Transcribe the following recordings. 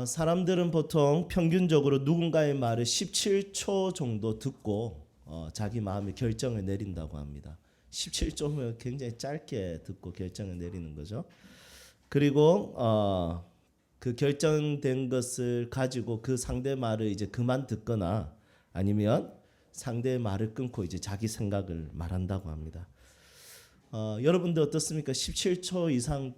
사람들은 보통 평균적으로 누군가의 말을 17초 정도 듣고 자기 마음의 결정을 내린다고 합니다. 17초면 굉장히 짧게 듣고 결정을 내리는 거죠. 그리고 그 결정된 것을 가지고 그 상대 말을 이제 그만 듣거나 아니면 상대의 말을 끊고 이제 자기 생각을 말한다고 합니다. 여러분들 어떻습니까? 17초 이상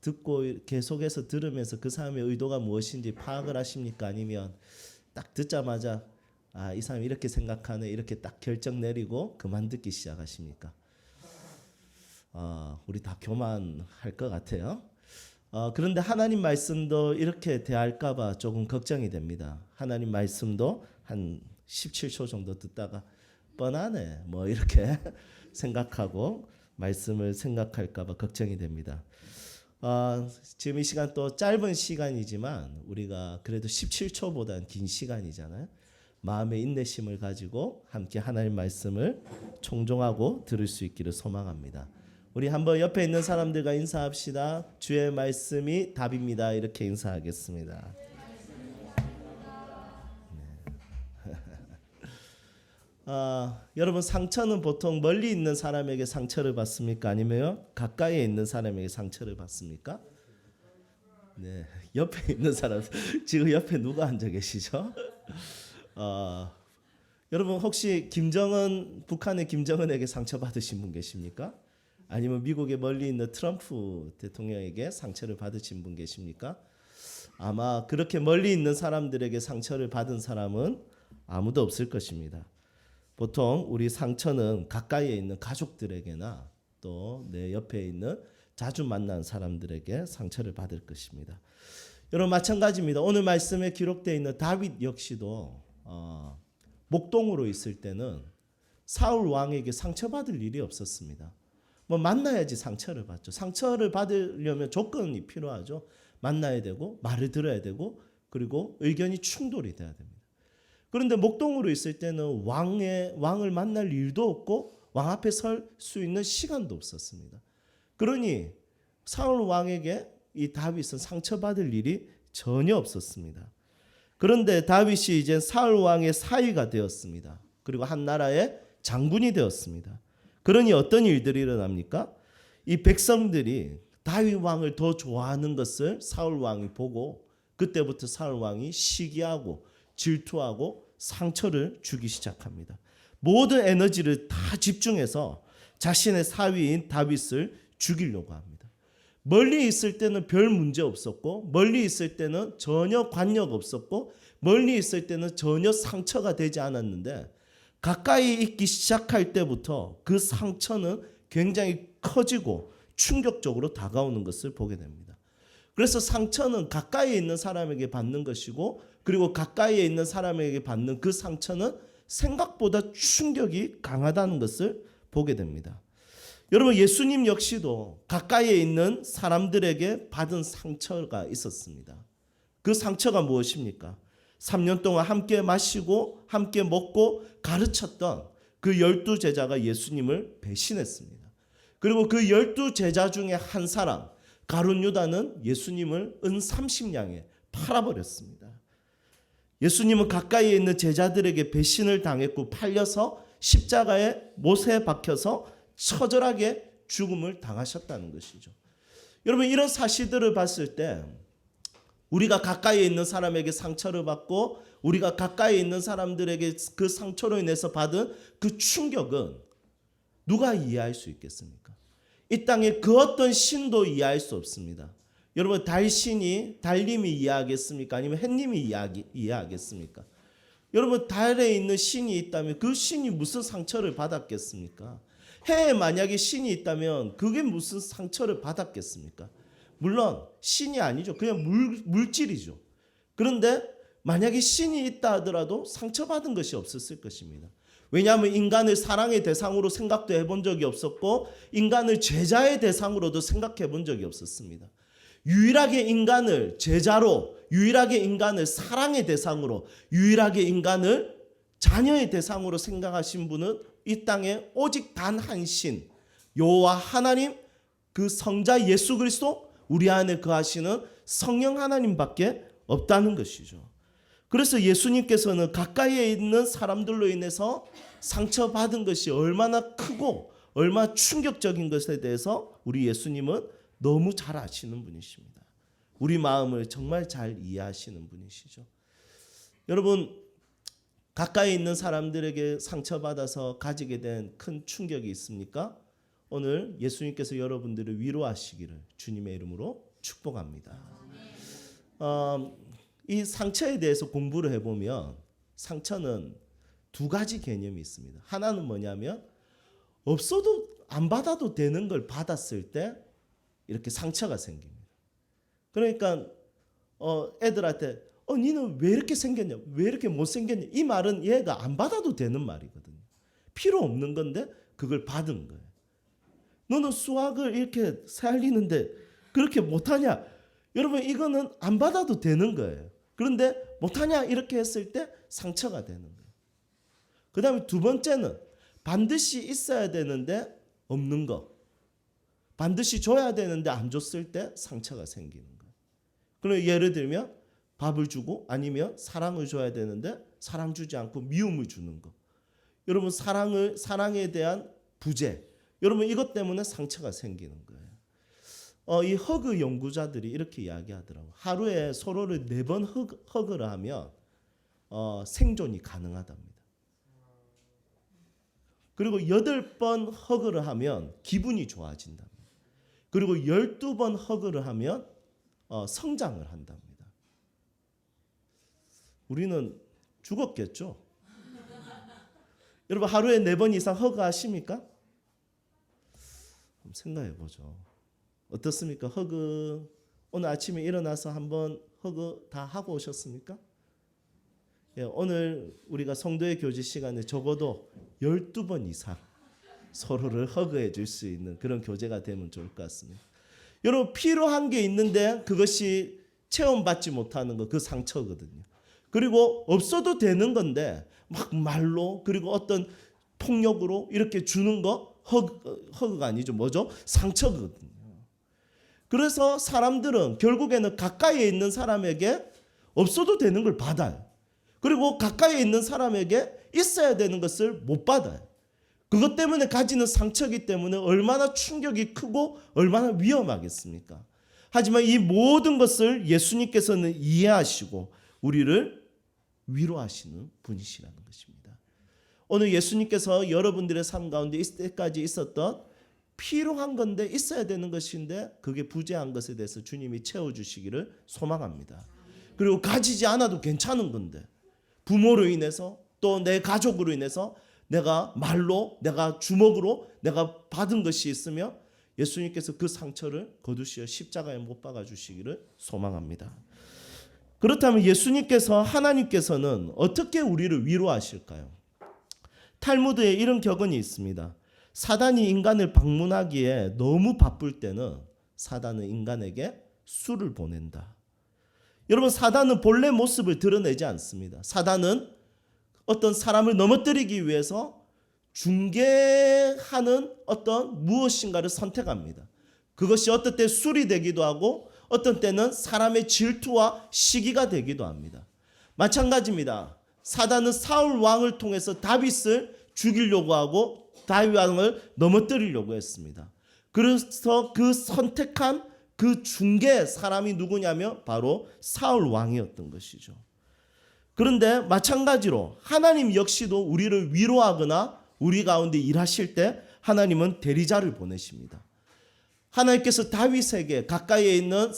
듣고 계속해서 들으면서 그 사람의 의도가 무엇인지 파악을 하십니까? 아니면 딱 듣자마자 이 사람이 이렇게 생각하네 이렇게 딱 결정 내리고 그만 듣기 시작하십니까? 우리 다 교만할 것 같아요. 그런데 하나님 말씀도 이렇게 대할까 봐 조금 걱정이 됩니다. 하나님 말씀도 한 17초 정도 듣다가 뻔하네 뭐 이렇게 생각하고 말씀을 생각할까 봐 걱정이 됩니다. 지금 이 시간 또 짧은 시간이지만 우리가 그래도 17초보다는 긴 시간이잖아요. 마음의 인내심을 가지고 함께 하나님 말씀을 청종하고 들을 수 있기를 소망합니다. 우리 한번 옆에 있는 사람들과 인사합시다. 주의 말씀이 답입니다. 이렇게 인사하겠습니다. 여러분 상처는 보통 멀리 있는 사람에게 상처를 받습니까? 아니면 가까이에 있는 사람에게 상처를 받습니까? 네, 옆에 있는 사람 지금 옆에 누가 앉아 계시죠? 여러분 혹시 북한의 김정은에게 상처 받으신 분 계십니까? 아니면 미국의 멀리 있는 트럼프 대통령에게 상처를 받으신 분 계십니까? 아마 그렇게 멀리 있는 사람들에게 상처를 받은 사람은 아무도 없을 것입니다. 보통 우리 상처는 가까이에 있는 가족들에게나 또 내 옆에 있는 자주 만난 사람들에게 상처를 받을 것입니다. 여러분 마찬가지입니다. 오늘 말씀에 기록되어 있는 다윗 역시도 목동으로 있을 때는 사울 왕에게 상처받을 일이 없었습니다. 뭐 만나야지 상처를 받죠. 상처를 받으려면 조건이 필요하죠. 만나야 되고 말을 들어야 되고 그리고 의견이 충돌이 돼야 됩니다. 그런데 목동으로 있을 때는 왕을 만날 일도 없고 왕 앞에 설 수 있는 시간도 없었습니다. 그러니 사울 왕에게 이 다윗은 상처받을 일이 전혀 없었습니다. 그런데 다윗이 이제 사울 왕의 사위가 되었습니다. 그리고 한 나라의 장군이 되었습니다. 그러니 어떤 일들이 일어납니까? 이 백성들이 다윗 왕을 더 좋아하는 것을 사울 왕이 보고 그때부터 사울 왕이 시기하고 질투하고 상처를 주기 시작합니다. 모든 에너지를 다 집중해서 자신의 사위인 다윗을 죽이려고 합니다. 멀리 있을 때는 별 문제 없었고 멀리 있을 때는 전혀 관역 없었고 멀리 있을 때는 전혀 상처가 되지 않았는데 가까이 있기 시작할 때부터 그 상처는 굉장히 커지고 충격적으로 다가오는 것을 보게 됩니다. 그래서 상처는 가까이에 있는 사람에게 받는 것이고 그리고 가까이에 있는 사람에게 받는 그 상처는 생각보다 충격이 강하다는 것을 보게 됩니다. 여러분 예수님 역시도 가까이에 있는 사람들에게 받은 상처가 있었습니다. 그 상처가 무엇입니까? 3년 동안 함께 마시고 함께 먹고 가르쳤던 그 12제자가 예수님을 배신했습니다. 그리고 그 12제자 중에 한 사람 가룟 유다는 예수님을 은 30냥에 팔아버렸습니다. 예수님은 가까이에 있는 제자들에게 배신을 당했고 팔려서 십자가에 못에 박혀서 처절하게 죽음을 당하셨다는 것이죠. 여러분 이런 사실들을 봤을 때 우리가 가까이에 있는 사람에게 상처를 받고 우리가 가까이에 있는 사람들에게 그 상처로 인해서 받은 그 충격은 누가 이해할 수 있겠습니까? 이 땅에 그 어떤 신도 이해할 수 없습니다. 여러분 달님이 이해하겠습니까? 아니면 햇님이 이해하겠습니까? 여러분 달에 있는 신이 있다면 그 신이 무슨 상처를 받았겠습니까? 해에 만약에 신이 있다면 그게 무슨 상처를 받았겠습니까? 물론 신이 아니죠. 그냥 물질이죠. 그런데 만약에 신이 있다 하더라도 상처받은 것이 없었을 것입니다. 왜냐하면 인간을 사랑의 대상으로 생각도 해본 적이 없었고 인간을 제자의 대상으로도 생각해 본 적이 없었습니다. 유일하게 인간을 제자로, 유일하게 인간을 사랑의 대상으로, 유일하게 인간을 자녀의 대상으로 생각하신 분은 이 땅에 오직 단 한 신, 여호와 하나님, 그 성자 예수 그리스도, 우리 안에 거하시는 성령 하나님밖에 없다는 것이죠. 그래서 예수님께서는 가까이에 있는 사람들로 인해서 상처받은 것이 얼마나 크고 얼마나 충격적인 것에 대해서 우리 예수님은 너무 잘 아시는 분이십니다. 우리 마음을 정말 잘 이해하시는 분이시죠. 여러분, 가까이 있는 사람들에게 상처받아서 가지게 된 큰 충격이 있습니까? 오늘 예수님께서 여러분들을 위로하시기를 주님의 이름으로 축복합니다. 이 상처에 대해서 공부를 해보면 상처는 두 가지 개념이 있습니다. 하나는 뭐냐면 없어도 안 받아도 되는 걸 받았을 때 이렇게 상처가 생깁니다. 그러니까 애들한테 니는 왜 이렇게 생겼냐? 왜 이렇게 못생겼냐? 이 말은 얘가 안 받아도 되는 말이거든요. 필요 없는 건데 그걸 받은 거예요. 너는 수학을 이렇게 살리는데 그렇게 못하냐? 여러분, 이거는 안 받아도 되는 거예요. 그런데 못하냐? 이렇게 했을 때 상처가 되는 거예요. 그 다음에 두 번째는 반드시 있어야 되는데 없는 거. 반드시 줘야 되는데 안 줬을 때 상처가 생기는 거예요. 그럼 예를 들면 밥을 주고 아니면 사랑을 줘야 되는데 사랑 주지 않고 미움을 주는 거. 여러분, 사랑에 대한 부재. 여러분, 이것 때문에 상처가 생기는 거예요. 이 허그 연구자들이 이렇게 이야기하더라고요. 하루에 서로를 4번 허그를 하면 생존이 가능하답니다. 그리고 8번 허그를 하면 기분이 좋아진답니다. 그리고 12번 허그를 하면 성장을 한답니다. 우리는 죽었겠죠? 여러분, 하루에 4번 이상 허그하십니까? 한번 생각해 보죠. 어떻습니까? 허그 오늘 아침에 일어나서 한번 허그 다 하고 오셨습니까? 예, 오늘 우리가 성도의 교제 시간에 적어도 12번 이상 서로를 허그해 줄 수 있는 그런 교제가 되면 좋을 것 같습니다. 여러분, 필요한 게 있는데 그것이 체험받지 못하는 거, 그 상처거든요. 그리고 없어도 되는 건데 막 말로 그리고 어떤 폭력으로 이렇게 주는 거 허그가 아니죠. 뭐죠? 상처거든요. 그래서 사람들은 결국에는 가까이에 있는 사람에게 없어도 되는 걸 받아요. 그리고 가까이에 있는 사람에게 있어야 되는 것을 못 받아요. 그것 때문에 가지는 상처이기 때문에 얼마나 충격이 크고 얼마나 위험하겠습니까? 하지만 이 모든 것을 예수님께서는 이해하시고 우리를 위로하시는 분이시라는 것입니다. 오늘 예수님께서 여러분들의 삶 가운데 이때까지 있었던 필요한 건데 있어야 되는 것인데 그게 부재한 것에 대해서 주님이 채워주시기를 소망합니다. 그리고 가지지 않아도 괜찮은 건데 부모로 인해서 또 내 가족으로 인해서 내가 말로 내가 주먹으로 내가 받은 것이 있으며 예수님께서 그 상처를 거두시어 십자가에 못 박아 주시기를 소망합니다. 그렇다면 예수님께서 하나님께서는 어떻게 우리를 위로하실까요? 탈무드에 이런 격언이 있습니다. 사단이 인간을 방문하기에 너무 바쁠 때는 사단은 인간에게 술을 보낸다. 여러분, 사단은 본래 모습을 드러내지 않습니다. 사단은 어떤 사람을 넘어뜨리기 위해서 중개하는 어떤 무엇인가를 선택합니다. 그것이 어떤 때 술이 되기도 하고 어떤 때는 사람의 질투와 시기가 되기도 합니다. 마찬가지입니다. 사단은 사울 왕을 통해서 다윗을 죽이려고 하고 다윗 왕을 넘어뜨리려고 했습니다. 그래서 그 선택한 그 중개 사람이 누구냐면 바로 사울 왕이었던 것이죠. 그런데 마찬가지로 하나님 역시도 우리를 위로하거나 우리 가운데 일하실 때 하나님은 대리자를 보내십니다. 하나님께서 다윗에게 가까이에 있는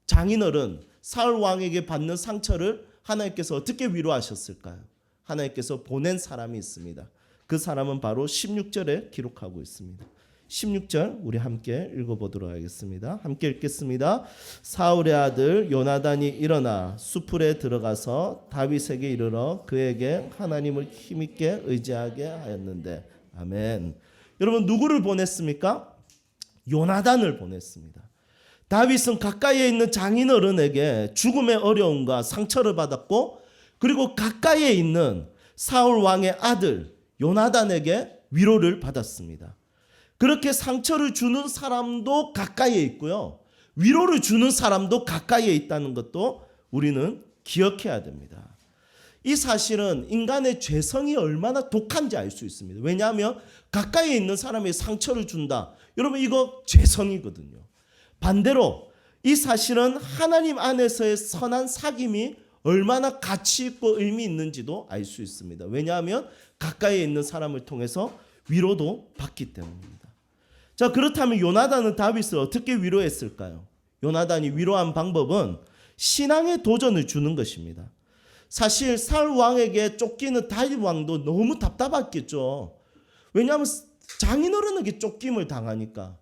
장인어른 사울 왕에게 받는 상처를 하나님께서 어떻게 위로하셨을까요? 하나님께서 보낸 사람이 있습니다. 그 사람은 바로 16절에 기록하고 있습니다. 16절 우리 함께 읽어보도록 하겠습니다. 함께 읽겠습니다. 사울의 아들 요나단이 일어나 수풀에 들어가서 다윗에게 이르러 그에게 하나님을 힘있게 의지하게 하였는데. 아멘. 여러분, 누구를 보냈습니까? 요나단을 보냈습니다. 다윗은 가까이에 있는 장인어른에게 죽음의 어려움과 상처를 받았고 그리고 가까이에 있는 사울 왕의 아들 요나단에게 위로를 받았습니다. 그렇게 상처를 주는 사람도 가까이에 있고요. 위로를 주는 사람도 가까이에 있다는 것도 우리는 기억해야 됩니다. 이 사실은 인간의 죄성이 얼마나 독한지 알 수 있습니다. 왜냐하면 가까이에 있는 사람에게 상처를 준다. 여러분 이거 죄성이거든요. 반대로 이 사실은 하나님 안에서의 선한 사귐이 얼마나 가치 있고 의미 있는지도 알 수 있습니다. 왜냐하면 가까이에 있는 사람을 통해서 위로도 받기 때문입니다. 자, 그렇다면 요나단은 다윗을 어떻게 위로했을까요? 요나단이 위로한 방법은 신앙의 도전을 주는 것입니다. 사실 사울 왕에게 쫓기는 다윗 왕도 너무 답답했겠죠. 왜냐하면 장인어른에게 쫓김을 당하니까.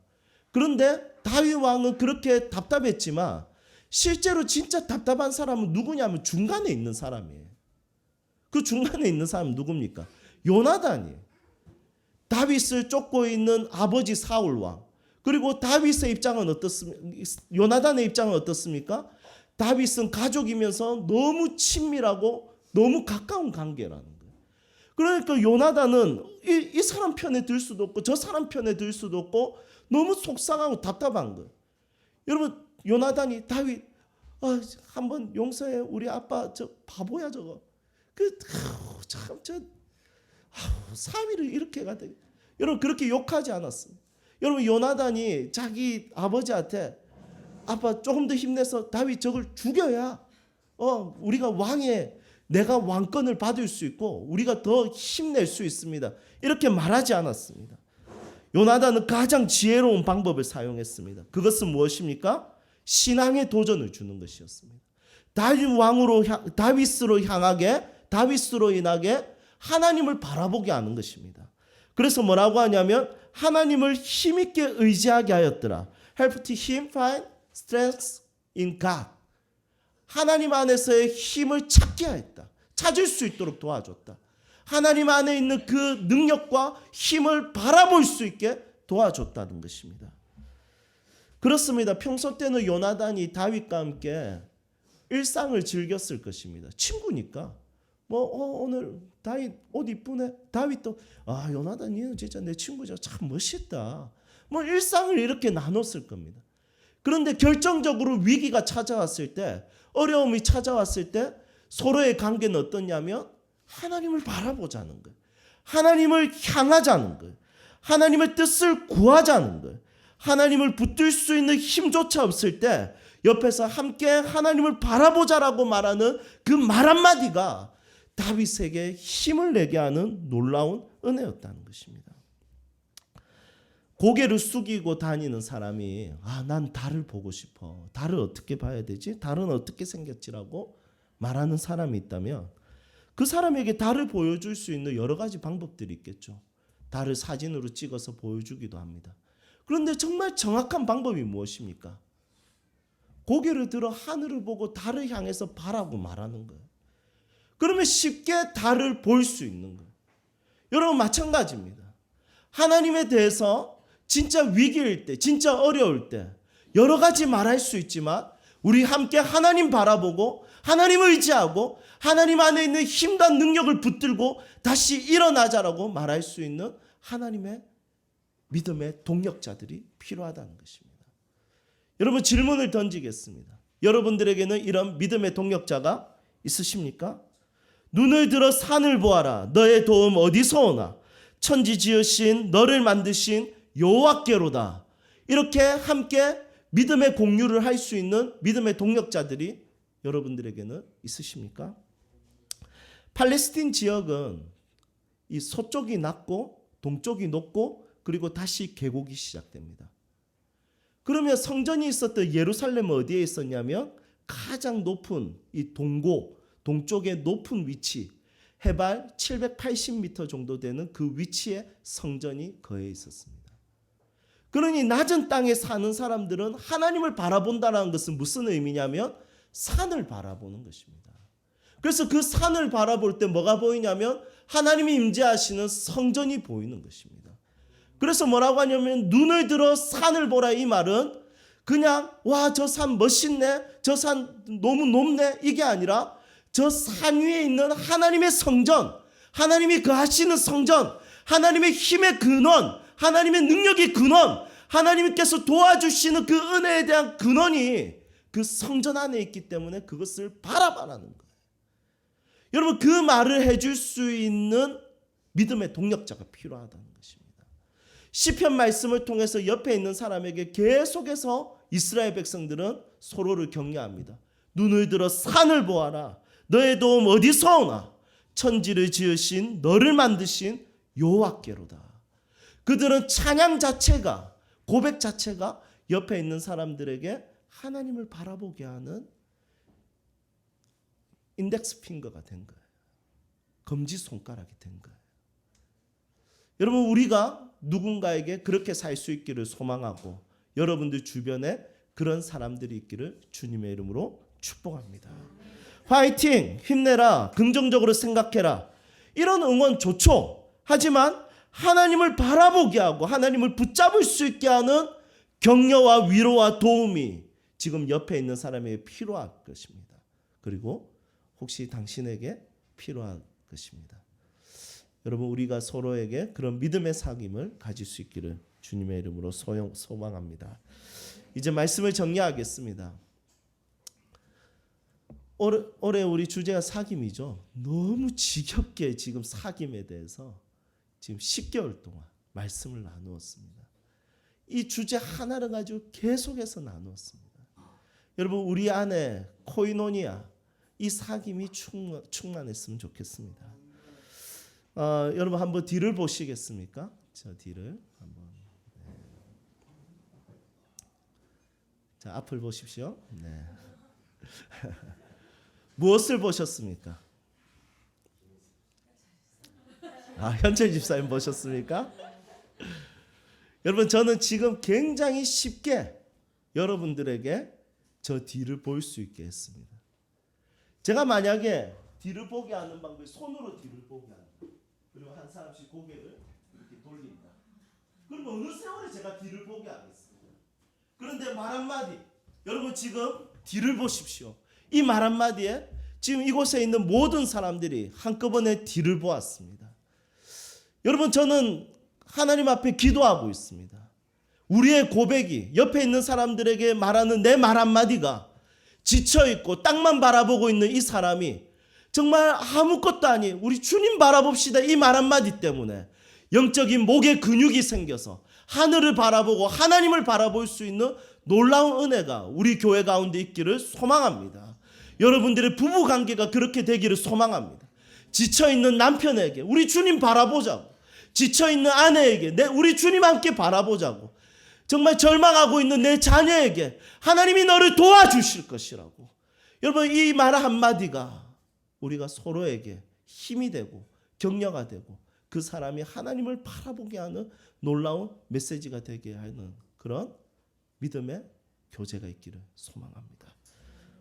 그런데 다윗 왕은 그렇게 답답했지만 실제로 진짜 답답한 사람은 누구냐면 중간에 있는 사람이에요. 그 중간에 있는 사람은 누굽니까? 요나단이에요. 다윗을 쫓고 있는 아버지 사울 왕. 그리고 다윗의 입장은 어떻습니까? 요나단의 입장은 어떻습니까? 다윗은 가족이면서 너무 친밀하고 너무 가까운 관계라는 거예요. 그러니까 요나단은 이 사람 편에 들 수도 없고 저 사람 편에 들 수도 없고 너무 속상하고 답답한 거예요. 여러분 요나단이 다윗 한번 용서해 우리 아빠 저 바보야 저거 사위를 이렇게 해가 돼. 여러분 그렇게 욕하지 않았어요. 여러분 요나단이 자기 아버지한테 아빠 조금 더 힘내서 다윗 저걸 죽여야 우리가 내가 왕권을 받을 수 있고 우리가 더 힘낼 수 있습니다. 이렇게 말하지 않았습니다. 요나단은 가장 지혜로운 방법을 사용했습니다. 그것은 무엇입니까? 신앙의 도전을 주는 것이었습니다. 다윗으로 인하게 하나님을 바라보게 하는 것입니다. 그래서 뭐라고 하냐면 하나님을 힘있게 의지하게 하였더라. Help him find strength in God. 하나님 안에서의 힘을 찾게 하였다. 찾을 수 있도록 도와줬다. 하나님 안에 있는 그 능력과 힘을 바라볼 수 있게 도와줬다는 것입니다. 그렇습니다. 평소 때는 요나단이 다윗과 함께 일상을 즐겼을 것입니다. 친구니까. 오늘 다윗 옷 이쁘네. 다윗도 요나단이는 진짜 내 친구죠. 참 멋있다. 일상을 이렇게 나눴을 겁니다. 그런데 결정적으로 위기가 찾아왔을 때, 어려움이 찾아왔을 때 서로의 관계는 어떠냐면 하나님을 바라보자는 거예요. 하나님을 향하자는 거예요. 하나님의 뜻을 구하자는 거예요. 하나님을 붙들 수 있는 힘조차 없을 때 옆에서 함께 하나님을 바라보자라고 말하는 그 말 한마디가 다윗에게 힘을 내게 하는 놀라운 은혜였다는 것입니다. 고개를 숙이고 다니는 사람이 난 달을 보고 싶어. 달을 어떻게 봐야 되지? 달은 어떻게 생겼지라고 말하는 사람이 있다면 그 사람에게 달을 보여줄 수 있는 여러 가지 방법들이 있겠죠. 달을 사진으로 찍어서 보여주기도 합니다. 그런데 정말 정확한 방법이 무엇입니까? 고개를 들어 하늘을 보고 달을 향해서 바라고 말하는 거예요. 그러면 쉽게 달을 볼 수 있는 거예요. 여러분 마찬가지입니다. 하나님에 대해서 진짜 위기일 때, 진짜 어려울 때 여러 가지 말할 수 있지만 우리 함께 하나님 바라보고 하나님을 의지하고 하나님 안에 있는 힘과 능력을 붙들고 다시 일어나자라고 말할 수 있는 하나님의 믿음의 동력자들이 필요하다는 것입니다. 여러분 질문을 던지겠습니다. 여러분들에게는 이런 믿음의 동력자가 있으십니까? 눈을 들어 산을 보아라. 너의 도움 어디서 오나? 천지 지으신 너를 만드신 여호와께로다. 이렇게 함께 믿음의 공유를 할 수 있는 믿음의 동력자들이 여러분들에게는 있으십니까? 팔레스틴 지역은 이 서쪽이 낮고 동쪽이 높고 그리고 다시 계곡이 시작됩니다. 그러면 성전이 있었던 예루살렘은 어디에 있었냐면 가장 높은 이 동쪽의 높은 위치, 해발 780m 정도 되는 그 위치에 성전이 거해 있었습니다. 그러니 낮은 땅에 사는 사람들은 하나님을 바라본다는 것은 무슨 의미냐면 산을 바라보는 것입니다. 그래서 그 산을 바라볼 때 뭐가 보이냐면 하나님이 임재하시는 성전이 보이는 것입니다. 그래서 뭐라고 하냐면 눈을 들어 산을 보라. 이 말은 그냥 저 산 멋있네, 저 산 너무 높네 이게 아니라 저 산 위에 있는 하나님의 성전, 하나님이 거하시는 성전, 하나님의 힘의 근원, 하나님의 능력의 근원, 하나님께서 도와주시는 그 은혜에 대한 근원이, 그 성전 안에 있기 때문에 그것을 바라바라는 거예요. 여러분 그 말을 해줄 수 있는 믿음의 동력자가 필요하다는 것입니다. 시편 말씀을 통해서 옆에 있는 사람에게 계속해서 이스라엘 백성들은 서로를 격려합니다. 눈을 들어 산을 보아라. 너의 도움 어디서 오나? 천지를 지으신 너를 만드신 여호와께로다. 그들은 찬양 자체가, 고백 자체가 옆에 있는 사람들에게 하나님을 바라보게 하는 인덱스 핑거가 된 거예요. 검지손가락이 된 거예요. 여러분 우리가 누군가에게 그렇게 살 수 있기를 소망하고 여러분들 주변에 그런 사람들이 있기를 주님의 이름으로 축복합니다. 화이팅! 힘내라! 긍정적으로 생각해라! 이런 응원 좋죠. 하지만 하나님을 바라보게 하고 하나님을 붙잡을 수 있게 하는 격려와 위로와 도움이 지금 옆에 있는 사람에게 필요할 것입니다. 그리고 혹시 당신에게 필요할 것입니다. 여러분 우리가 서로에게 그런 믿음의 사귐을 가질 수 있기를 주님의 이름으로 소망합니다. 이제 말씀을 정리하겠습니다. 올해 우리 주제가 사귐이죠. 너무 지겹게 지금 사귐에 대해서 지금 10개월 동안 말씀을 나누었습니다. 이 주제 하나를 가지고 계속해서 나누었습니다. 여러분 우리 안에 코이노니아 이 사귐이 충만했으면 좋겠습니다. 여러분 한번 뒤를 보시겠습니까? 저 뒤를 한번. 네. 자 앞을 보십시오. 네. 무엇을 보셨습니까? 현철 집사님 보셨습니까? 여러분 저는 지금 굉장히 쉽게 여러분들에게 저 뒤를 볼 수 있게 했습니다. 제가 만약에 뒤를 보게 하는 방법이 손으로 뒤를 보게 하는 거예요. 그리고 한 사람씩 고개를 이렇게 돌린다. 그럼 어느 세월에 제가 뒤를 보게 하겠습니다. 그런데 말 한마디, 여러분 지금 뒤를 보십시오. 이 말 한마디에 지금 이곳에 있는 모든 사람들이 한꺼번에 뒤를 보았습니다. 여러분 저는 하나님 앞에 기도하고 있습니다. 우리의 고백이 옆에 있는 사람들에게 말하는 내 말 한마디가 지쳐있고 땅만 바라보고 있는 이 사람이 정말 아무것도 아닌 우리 주님 바라봅시다 이 말 한마디 때문에 영적인 목의 근육이 생겨서 하늘을 바라보고 하나님을 바라볼 수 있는 놀라운 은혜가 우리 교회 가운데 있기를 소망합니다. 여러분들의 부부관계가 그렇게 되기를 소망합니다. 지쳐있는 남편에게 우리 주님 바라보자고, 지쳐있는 아내에게 우리 주님 함께 바라보자고, 정말 절망하고 있는 내 자녀에게 하나님이 너를 도와주실 것이라고. 여러분 이 말 한마디가 우리가 서로에게 힘이 되고 격려가 되고 그 사람이 하나님을 바라보게 하는 놀라운 메시지가 되게 하는 그런 믿음의 교제가 있기를 소망합니다.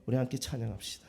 우리 함께 찬양합시다.